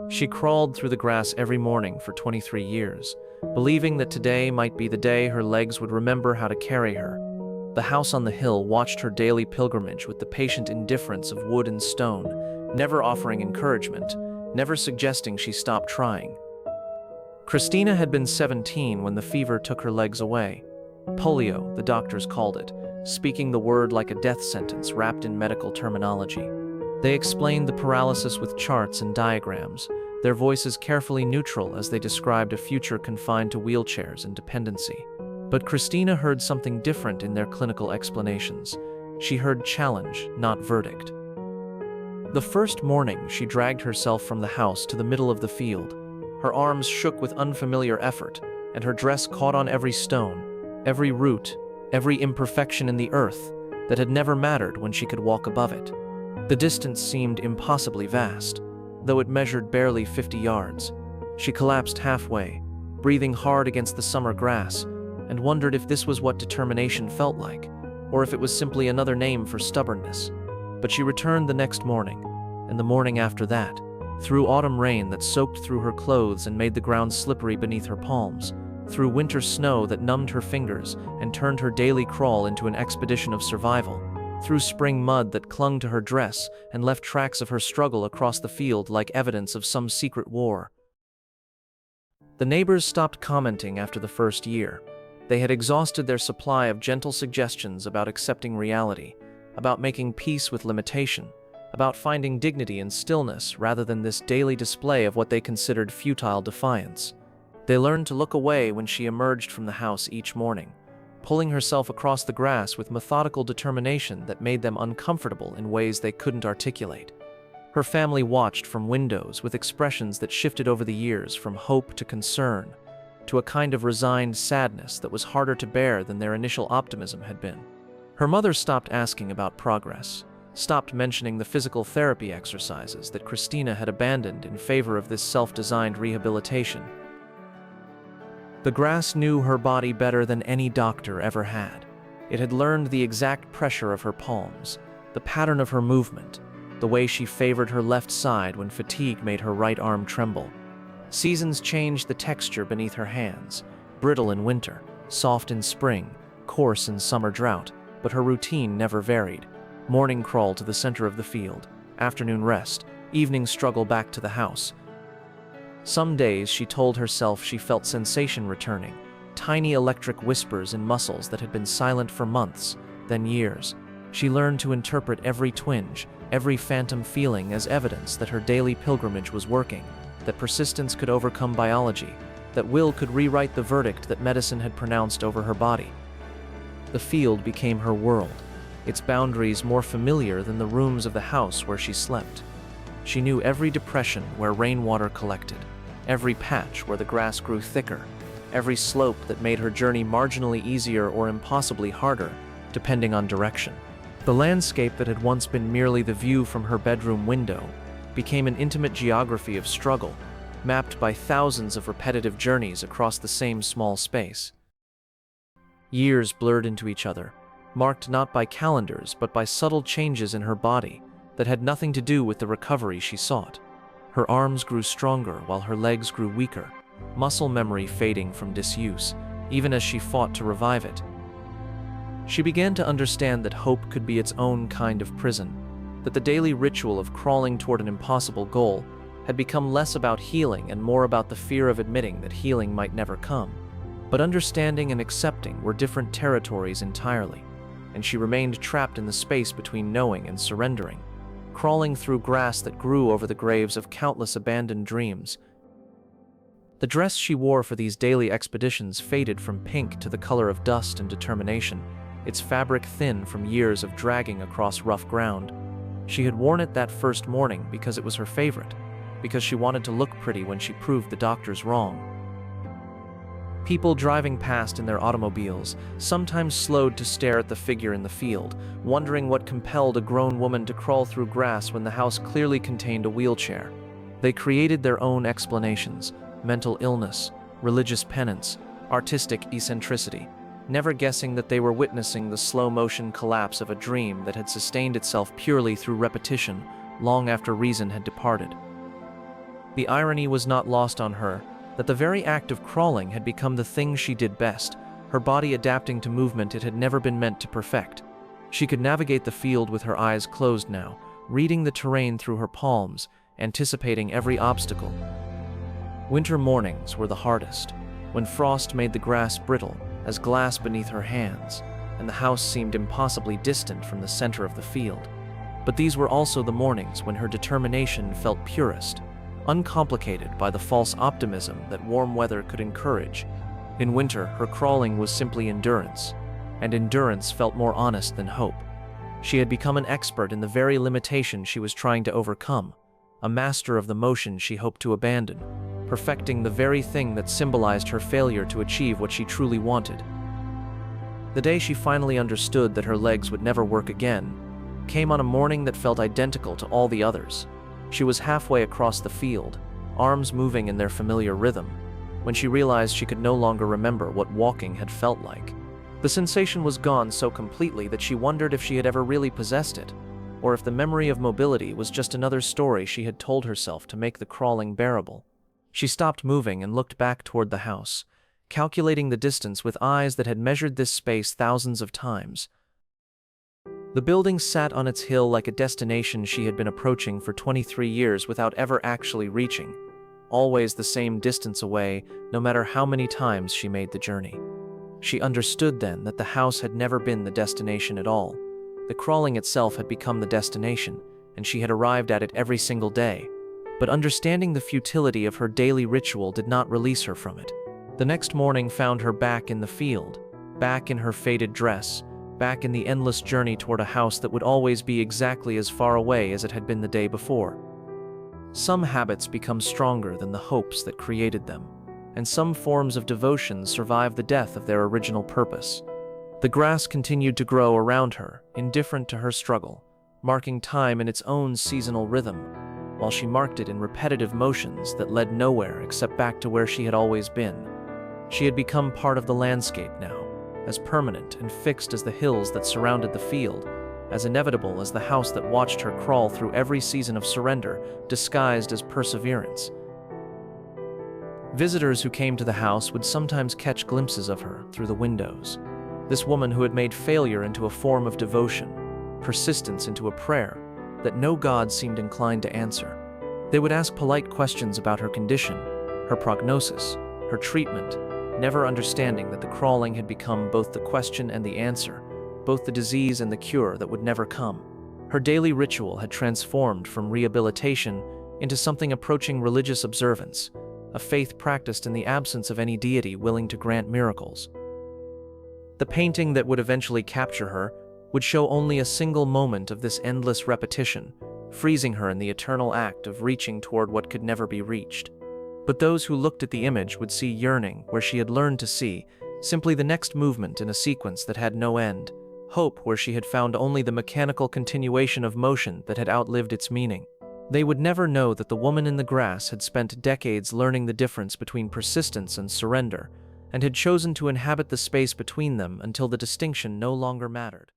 She crawled through the grass every morning for 23 years, believing that today might be the day her legs would remember how to carry her. The house on the hill watched her daily pilgrimage with the patient indifference of wood and stone, never offering encouragement, never suggesting she stop trying. Christina had been 17 when the fever took her legs away. Polio, the doctors called it, speaking the word like a death sentence wrapped in medical terminology. They explained the paralysis with charts and diagrams, their voices carefully neutral as they described a future confined to wheelchairs and dependency. But Christina heard something different in their clinical explanations. She heard challenge, not verdict. The first morning, she dragged herself from the house to the middle of the field. Her arms shook with unfamiliar effort, and her dress caught on every stone, every root, every imperfection in the earth that had never mattered when she could walk above it. The distance seemed impossibly vast, though it measured barely 50 yards. She collapsed halfway, breathing hard against the summer grass, and wondered if this was what determination felt like, or if it was simply another name for stubbornness. But she returned the next morning, and the morning after that, through autumn rain that soaked through her clothes and made the ground slippery beneath her palms, through winter snow that numbed her fingers and turned her daily crawl into an expedition of survival, through spring mud that clung to her dress and left tracks of her struggle across the field like evidence of some secret war. The neighbors stopped commenting after the first year. They had exhausted their supply of gentle suggestions about accepting reality, about making peace with limitation, about finding dignity in stillness rather than this daily display of what they considered futile defiance. They learned to look away when she emerged from the house each morning, pulling herself across the grass with methodical determination that made them uncomfortable in ways they couldn't articulate. Her family watched from windows with expressions that shifted over the years from hope to concern, to a kind of resigned sadness that was harder to bear than their initial optimism had been. Her mother stopped asking about progress, stopped mentioning the physical therapy exercises that Christina had abandoned in favor of this self-designed rehabilitation. The grass knew her body better than any doctor ever had. It had learned the exact pressure of her palms, the pattern of her movement, the way she favored her left side when fatigue made her right arm tremble. Seasons changed the texture beneath her hands, brittle in winter, soft in spring, coarse in summer drought, but her routine never varied. Morning crawl to the center of the field, afternoon rest, evening struggle back to the house. Some days, she told herself, she felt sensation returning, tiny electric whispers in muscles that had been silent for months, then years. She learned to interpret every twinge, every phantom feeling as evidence that her daily pilgrimage was working, that persistence could overcome biology, that will could rewrite the verdict that medicine had pronounced over her body. The field became her world, its boundaries more familiar than the rooms of the house where she slept. She knew every depression where rainwater collected, every patch where the grass grew thicker, every slope that made her journey marginally easier or impossibly harder, depending on direction. The landscape that had once been merely the view from her bedroom window became an intimate geography of struggle, mapped by thousands of repetitive journeys across the same small space. Years blurred into each other, marked not by calendars but by subtle changes in her body that had nothing to do with the recovery she sought. Her arms grew stronger while her legs grew weaker, muscle memory fading from disuse, even as she fought to revive it. She began to understand that hope could be its own kind of prison, that the daily ritual of crawling toward an impossible goal had become less about healing and more about the fear of admitting that healing might never come. But understanding and accepting were different territories entirely, and she remained trapped in the space between knowing and surrendering, crawling through grass that grew over the graves of countless abandoned dreams. The dress she wore for these daily expeditions faded from pink to the color of dust and determination, its fabric thin from years of dragging across rough ground. She had worn it that first morning because it was her favorite, because she wanted to look pretty when she proved the doctors wrong. People driving past in their automobiles sometimes slowed to stare at the figure in the field, wondering what compelled a grown woman to crawl through grass when the house clearly contained a wheelchair. They created their own explanations: mental illness, religious penance, artistic eccentricity, never guessing that they were witnessing the slow-motion collapse of a dream that had sustained itself purely through repetition long after reason had departed. The irony was not lost on her that the very act of crawling had become the thing she did best, her body adapting to movement it had never been meant to perfect. She could navigate the field with her eyes closed now, reading the terrain through her palms, anticipating every obstacle. Winter mornings were the hardest, when frost made the grass brittle as glass beneath her hands, and the house seemed impossibly distant from the center of the field. But these were also the mornings when her determination felt purest, uncomplicated by the false optimism that warm weather could encourage. In winter, her crawling was simply endurance, and endurance felt more honest than hope. She had become an expert in the very limitation she was trying to overcome, a master of the motion she hoped to abandon, perfecting the very thing that symbolized her failure to achieve what she truly wanted. The day she finally understood that her legs would never work again came on a morning that felt identical to all the others. She was halfway across the field, arms moving in their familiar rhythm, when she realized she could no longer remember what walking had felt like. The sensation was gone so completely that she wondered if she had ever really possessed it, or if the memory of mobility was just another story she had told herself to make the crawling bearable. She stopped moving and looked back toward the house, calculating the distance with eyes that had measured this space thousands of times. The building sat on its hill like a destination she had been approaching for 23 years without ever actually reaching, always the same distance away, no matter how many times she made the journey. She understood then that the house had never been the destination at all. The crawling itself had become the destination, and she had arrived at it every single day. But understanding the futility of her daily ritual did not release her from it. The next morning found her back in the field, back in her faded dress, back in the endless journey toward a house that would always be exactly as far away as it had been the day before. Some habits become stronger than the hopes that created them, and some forms of devotion survive the death of their original purpose. The grass continued to grow around her, indifferent to her struggle, marking time in its own seasonal rhythm, while she marked it in repetitive motions that led nowhere except back to where she had always been. She had become part of the landscape now, as permanent and fixed as the hills that surrounded the field, as inevitable as the house that watched her crawl through every season of surrender, disguised as perseverance. Visitors who came to the house would sometimes catch glimpses of her through the windows. This woman who had made failure into a form of devotion, persistence into a prayer that no god seemed inclined to answer. They would ask polite questions about her condition, her prognosis, her treatment, never understanding that the crawling had become both the question and the answer, both the disease and the cure that would never come. Her daily ritual had transformed from rehabilitation into something approaching religious observance, a faith practiced in the absence of any deity willing to grant miracles. The painting that would eventually capture her would show only a single moment of this endless repetition, freezing her in the eternal act of reaching toward what could never be reached. But those who looked at the image would see yearning where she had learned to see, simply the next movement in a sequence that had no end, hope where she had found only the mechanical continuation of motion that had outlived its meaning. They would never know that the woman in the grass had spent decades learning the difference between persistence and surrender, and had chosen to inhabit the space between them until the distinction no longer mattered.